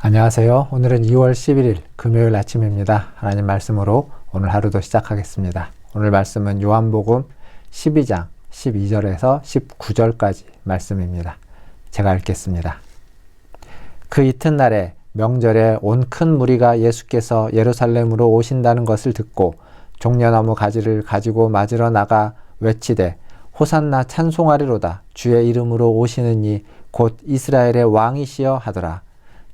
안녕하세요. 오늘은 2월 11일 금요일 아침입니다. 하나님 말씀으로 오늘 하루도 시작하겠습니다. 오늘 말씀은 요한복음 12장 12절에서 19절까지 말씀입니다. 제가 읽겠습니다. 그 이튿날에 명절에 온 큰 무리가 예수께서 예루살렘으로 오신다는 것을 듣고 종려나무 가지를 가지고 맞으러 나가 외치되 호산나 찬송하리로다 주의 이름으로 오시는 이 곧 이스라엘의 왕이시여 하더라.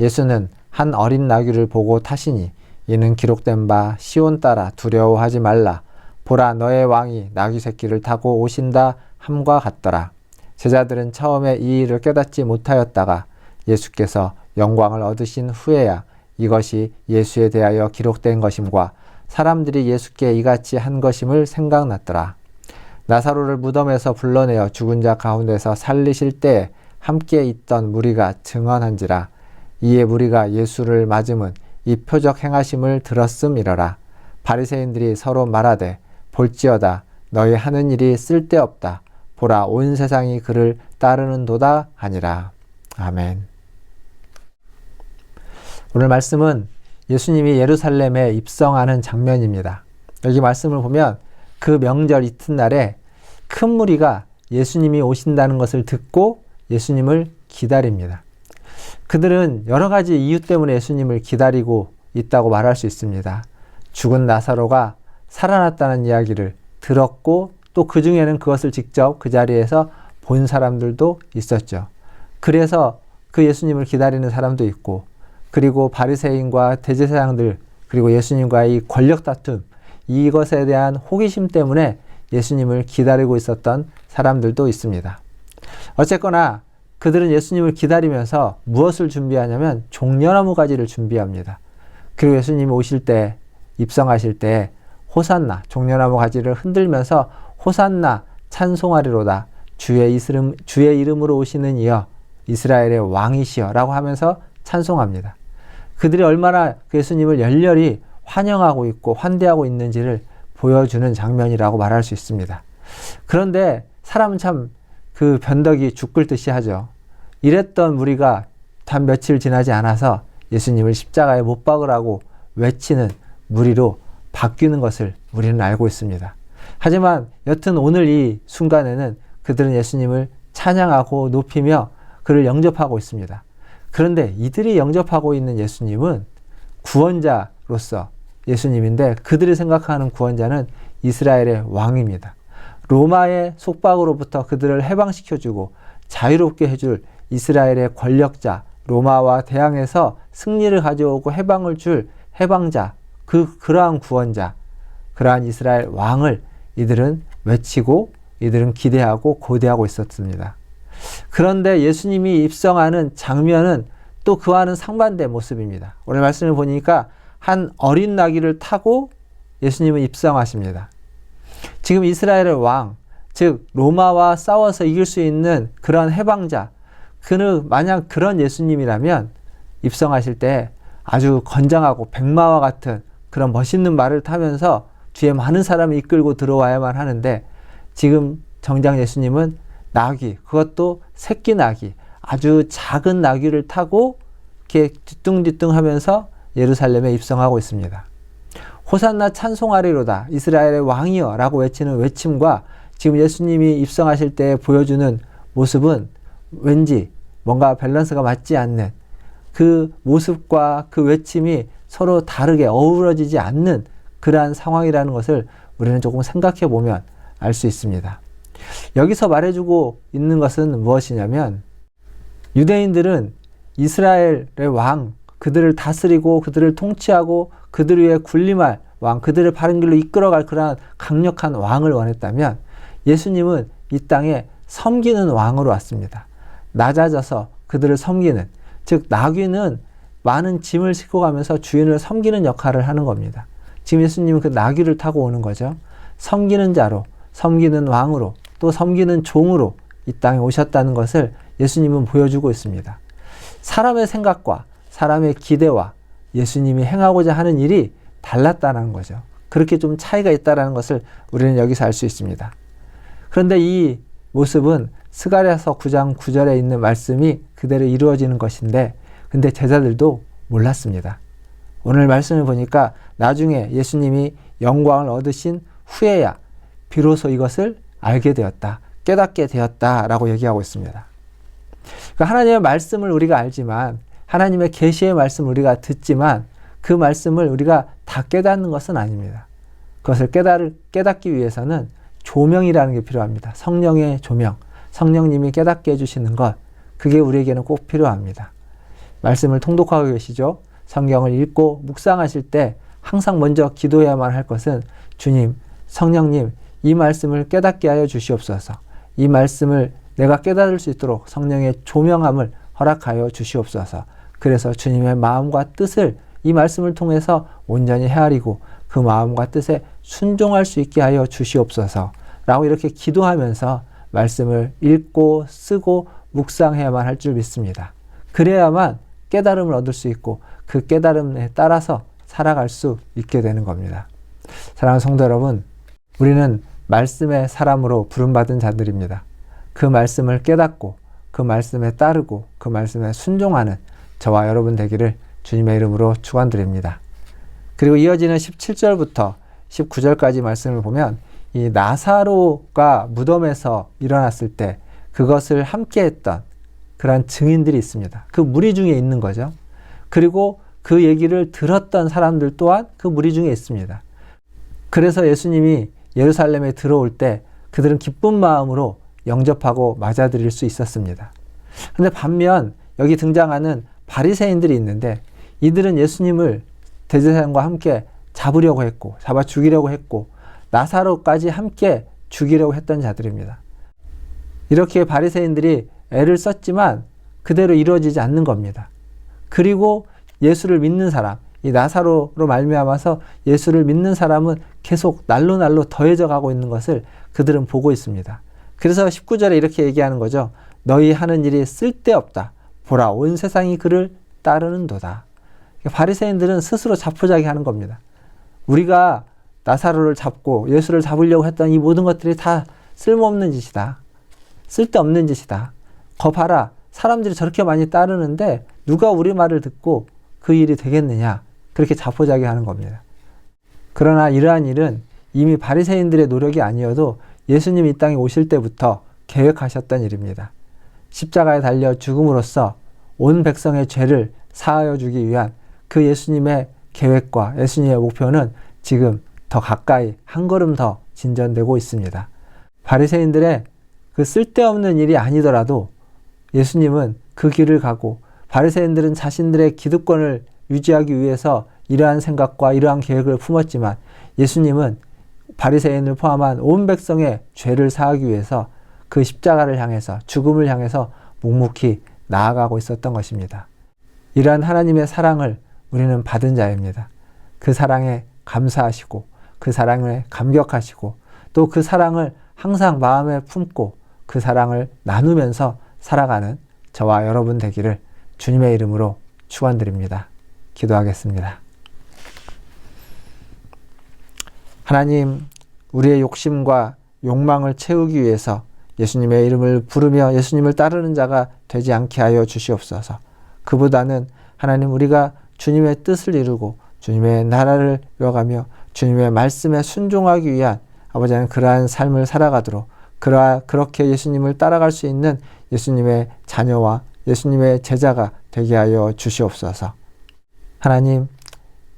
예수는 한 어린 나귀를 보고 타시니 이는 기록된 바 시온 따라 두려워하지 말라. 보라 너의 왕이 나귀 새끼를 타고 오신다 함과 같더라. 제자들은 처음에 이 일을 깨닫지 못하였다가 예수께서 영광을 얻으신 후에야 이것이 예수에 대하여 기록된 것임과 사람들이 예수께 이같이 한 것임을 생각났더라. 나사로를 무덤에서 불러내어 죽은 자 가운데서 살리실 때에 함께 있던 무리가 증언한지라. 이에 무리가 예수를 맞음은 이 표적 행하심을 들었음이러라. 바리새인들이 서로 말하되 볼지어다 너희 하는 일이 쓸데없다. 보라 온 세상이 그를 따르는도다 하니라. 아멘. 오늘 말씀은 예수님이 예루살렘에 입성하는 장면입니다. 여기 말씀을 보면 그 명절 이튿날에 큰 무리가 예수님이 오신다는 것을 듣고 예수님을 기다립니다. 그들은 여러 가지 이유 때문에 예수님을 기다리고 있다고 말할 수 있습니다. 죽은 나사로가 살아났다는 이야기를 들었고 또 그 중에는 그것을 직접 그 자리에서 본 사람들도 있었죠. 그래서 그 예수님을 기다리는 사람도 있고 그리고 바리새인과 대제사장들 그리고 예수님과의 이 권력 다툼 이것에 대한 호기심 때문에 예수님을 기다리고 있었던 사람들도 있습니다. 어쨌거나 그들은 예수님을 기다리면서 무엇을 준비하냐면 종려나무 가지를 준비합니다. 그리고 예수님이 오실 때 입성하실 때 호산나 종려나무 가지를 흔들면서 호산나 찬송하리로다 주의 이름으로 오시는 이여 이스라엘의 왕이시여 라고 하면서 찬송합니다. 그들이 얼마나 예수님을 열렬히 환영하고 있고 환대하고 있는지를 보여주는 장면이라고 말할 수 있습니다. 그런데 사람은 참 그 변덕이 죽 끓듯이 하죠. 이랬던 무리가 단 며칠 지나지 않아서 예수님을 십자가에 못 박으라고 외치는 무리로 바뀌는 것을 우리는 알고 있습니다. 하지만 여튼 오늘 이 순간에는 그들은 예수님을 찬양하고 높이며 그를 영접하고 있습니다. 그런데 이들이 영접하고 있는 예수님은 구원자로서 예수님인데 그들이 생각하는 구원자는 이스라엘의 왕입니다. 로마의 속박으로부터 그들을 해방시켜주고 자유롭게 해줄 이스라엘의 권력자 로마와 대항해서 승리를 가져오고 해방을 줄 해방자 그러한 구원자 그러한 이스라엘 왕을 이들은 외치고 이들은 기대하고 고대하고 있었습니다. 그런데 예수님이 입성하는 장면은 또 그와는 상반된 모습입니다. 오늘 말씀을 보니까 한 어린 나귀를 타고 예수님은 입성하십니다. 지금 이스라엘의 왕, 즉 로마와 싸워서 이길 수 있는 그런 해방자, 그는 만약 그런 예수님이라면 입성하실 때 아주 건장하고 백마와 같은 그런 멋있는 말을 타면서 뒤에 많은 사람을 이끌고 들어와야만 하는데 지금 정작 예수님은 나귀, 그것도 새끼 나귀, 아주 작은 나귀를 타고 이렇게 뒤뚱뒤뚱 하면서 예루살렘에 입성하고 있습니다. 호산나 찬송하리로다 이스라엘의 왕이여 라고 외치는 외침과 지금 예수님이 입성하실 때 보여주는 모습은 왠지 뭔가 밸런스가 맞지 않는 그 모습과 그 외침이 서로 다르게 어우러지지 않는 그러한 상황이라는 것을 우리는 조금 생각해 보면 알 수 있습니다. 여기서 말해주고 있는 것은 무엇이냐면 유대인들은 이스라엘의 왕, 그들을 다스리고 그들을 통치하고 그들 위에 군림할 왕, 그들을 바른 길로 이끌어갈 그러한 강력한 왕을 원했다면 예수님은 이 땅에 섬기는 왕으로 왔습니다. 낮아져서 그들을 섬기는, 즉 나귀는 많은 짐을 싣고 가면서 주인을 섬기는 역할을 하는 겁니다. 지금 예수님은 그 나귀를 타고 오는 거죠. 섬기는 자로, 섬기는 왕으로, 또 섬기는 종으로 이 땅에 오셨다는 것을 예수님은 보여주고 있습니다. 사람의 생각과 사람의 기대와 예수님이 행하고자 하는 일이 달랐다는 거죠. 그렇게 좀 차이가 있다는 것을 우리는 여기서 알 수 있습니다. 그런데 이 모습은 스가랴서 9장 9절에 있는 말씀이 그대로 이루어지는 것인데 근데 제자들도 몰랐습니다. 오늘 말씀을 보니까 나중에 예수님이 영광을 얻으신 후에야 비로소 이것을 알게 되었다, 깨닫게 되었다라고 얘기하고 있습니다. 그러니까 하나님의 말씀을 우리가 알지만, 하나님의 계시의 말씀을 우리가 듣지만 그 말씀을 우리가 다 깨닫는 것은 아닙니다. 그것을 깨닫기 위해서는 조명이라는 게 필요합니다. 성령의 조명, 성령님이 깨닫게 해주시는 것, 그게 우리에게는 꼭 필요합니다. 말씀을 통독하고 계시죠? 성경을 읽고 묵상하실 때 항상 먼저 기도해야만 할 것은 주님, 성령님, 이 말씀을 깨닫게 하여 주시옵소서. 이 말씀을 내가 깨달을 수 있도록 성령의 조명함을 허락하여 주시옵소서. 그래서 주님의 마음과 뜻을 이 말씀을 통해서 온전히 헤아리고 그 마음과 뜻에 순종할 수 있게 하여 주시옵소서 라고 이렇게 기도하면서 말씀을 읽고 쓰고 묵상해야만 할 줄 믿습니다. 그래야만 깨달음을 얻을 수 있고 그 깨달음에 따라서 살아갈 수 있게 되는 겁니다. 사랑하는 성도 여러분, 우리는 말씀의 사람으로 부름받은 자들입니다. 그 말씀을 깨닫고 그 말씀에 따르고 그 말씀에 순종하는 저와 여러분 되기를 주님의 이름으로 축원드립니다. 그리고 이어지는 17절부터 19절까지 말씀을 보면 이 나사로가 무덤에서 일어났을 때 그것을 함께 했던 그런 증인들이 있습니다. 그 무리 중에 있는 거죠. 그리고 그 얘기를 들었던 사람들 또한 그 무리 중에 있습니다. 그래서 예수님이 예루살렘에 들어올 때 그들은 기쁜 마음으로 영접하고 맞아들일 수 있었습니다. 그런데 반면 여기 등장하는 바리새인들이 있는데 이들은 예수님을 대제사장과 함께 잡으려고 했고 잡아 죽이려고 했고 나사로까지 함께 죽이려고 했던 자들입니다. 이렇게 바리새인들이 애를 썼지만 그대로 이루어지지 않는 겁니다. 그리고 예수를 믿는 사람, 이 나사로로 말미암아서 예수를 믿는 사람은 계속 날로 더해져 가고 있는 것을 그들은 보고 있습니다. 그래서 19절에 이렇게 얘기하는 거죠. 너희 하는 일이 쓸데없다. 보라, 온 세상이 그를 따르는도다. 바리새인들은 스스로 자포자기하는 겁니다. 우리가 나사로를 잡고 예수를 잡으려고 했던 이 모든 것들이 다 쓸모없는 짓이다. 쓸데없는 짓이다. 거 봐라. 사람들이 저렇게 많이 따르는데 누가 우리 말을 듣고 그 일이 되겠느냐. 그렇게 자포자기하는 겁니다. 그러나 이러한 일은 이미 바리새인들의 노력이 아니어도 예수님이 이 땅에 오실 때부터 계획하셨던 일입니다. 십자가에 달려 죽음으로써 온 백성의 죄를 사하여 주기 위한 그 예수님의 계획과 예수님의 목표는 지금 더 가까이 한 걸음 더 진전되고 있습니다. 바리새인들의 그 쓸데없는 일이 아니더라도 예수님은 그 길을 가고 바리새인들은 자신들의 기득권을 유지하기 위해서 이러한 생각과 이러한 계획을 품었지만 예수님은 바리새인을 포함한 온 백성의 죄를 사하기 위해서 그 십자가를 향해서 죽음을 향해서 묵묵히 나아가고 있었던 것입니다. 이러한 하나님의 사랑을 우리는 받은 자입니다. 그 사랑에 감사하시고 그 사랑에 감격하시고 또 그 사랑을 항상 마음에 품고 그 사랑을 나누면서 살아가는 저와 여러분 되기를 주님의 이름으로 축원드립니다. 기도하겠습니다. 하나님, 우리의 욕심과 욕망을 채우기 위해서 예수님의 이름을 부르며 예수님을 따르는 자가 되지 않게 하여 주시옵소서. 그보다는 하나님, 우리가 주님의 뜻을 이루고 주님의 나라를 이뤄가며 주님의 말씀에 순종하기 위한 아버지 하나님 그러한 삶을 살아가도록 그렇게 예수님을 따라갈 수 있는 예수님의 자녀와 예수님의 제자가 되게 하여 주시옵소서. 하나님,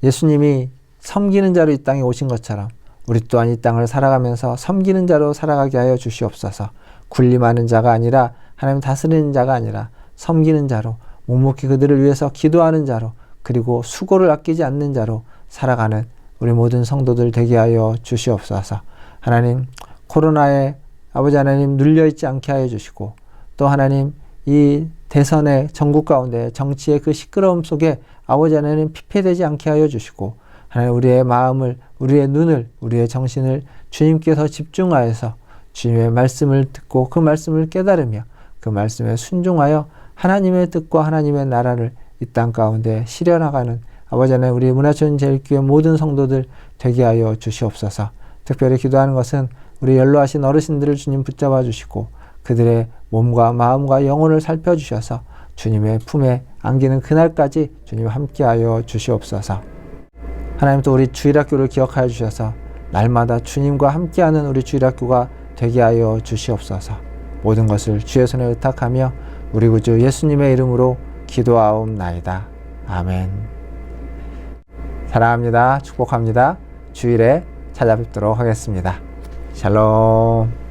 예수님이 섬기는 자로 이 땅에 오신 것처럼 우리 또한 이 땅을 살아가면서 섬기는 자로 살아가게 하여 주시옵소서. 군림하는 자가 아니라 하나님 다스리는 자가 아니라 섬기는 자로 묵묵히 그들을 위해서 기도하는 자로 그리고 수고를 아끼지 않는 자로 살아가는 우리 모든 성도들 되게 하여 주시옵소서. 하나님, 코로나에 아버지 하나님 눌려있지 않게 하여 주시고 또 하나님 이 대선의 전국 가운데 정치의 그 시끄러움 속에 아버지 하나님 피폐되지 않게 하여 주시고 하나님 우리의 마음을 우리의 눈을 우리의 정신을 주님께서 집중하여서 주님의 말씀을 듣고 그 말씀을 깨달으며 그 말씀에 순종하여 하나님의 뜻과 하나님의 나라를 이 땅 가운데 실현하가는 아버지 하나님 우리 문화촌 제일교회 모든 성도들 되게 하여 주시옵소서. 특별히 기도하는 것은 우리 연로하신 어르신들을 주님 붙잡아 주시고 그들의 몸과 마음과 영혼을 살펴주셔서 주님의 품에 안기는 그날까지 주님 함께하여 주시옵소서. 하나님 또 우리 주일학교를 기억하여 주셔서 날마다 주님과 함께하는 우리 주일학교가 되게 하여 주시옵소서. 모든 것을 주의 손에 의탁하며 우리 구주 예수님의 이름으로 기도하옵나이다. 아멘. 사랑합니다. 축복합니다. 주일에 찾아뵙도록 하겠습니다. 샬롬.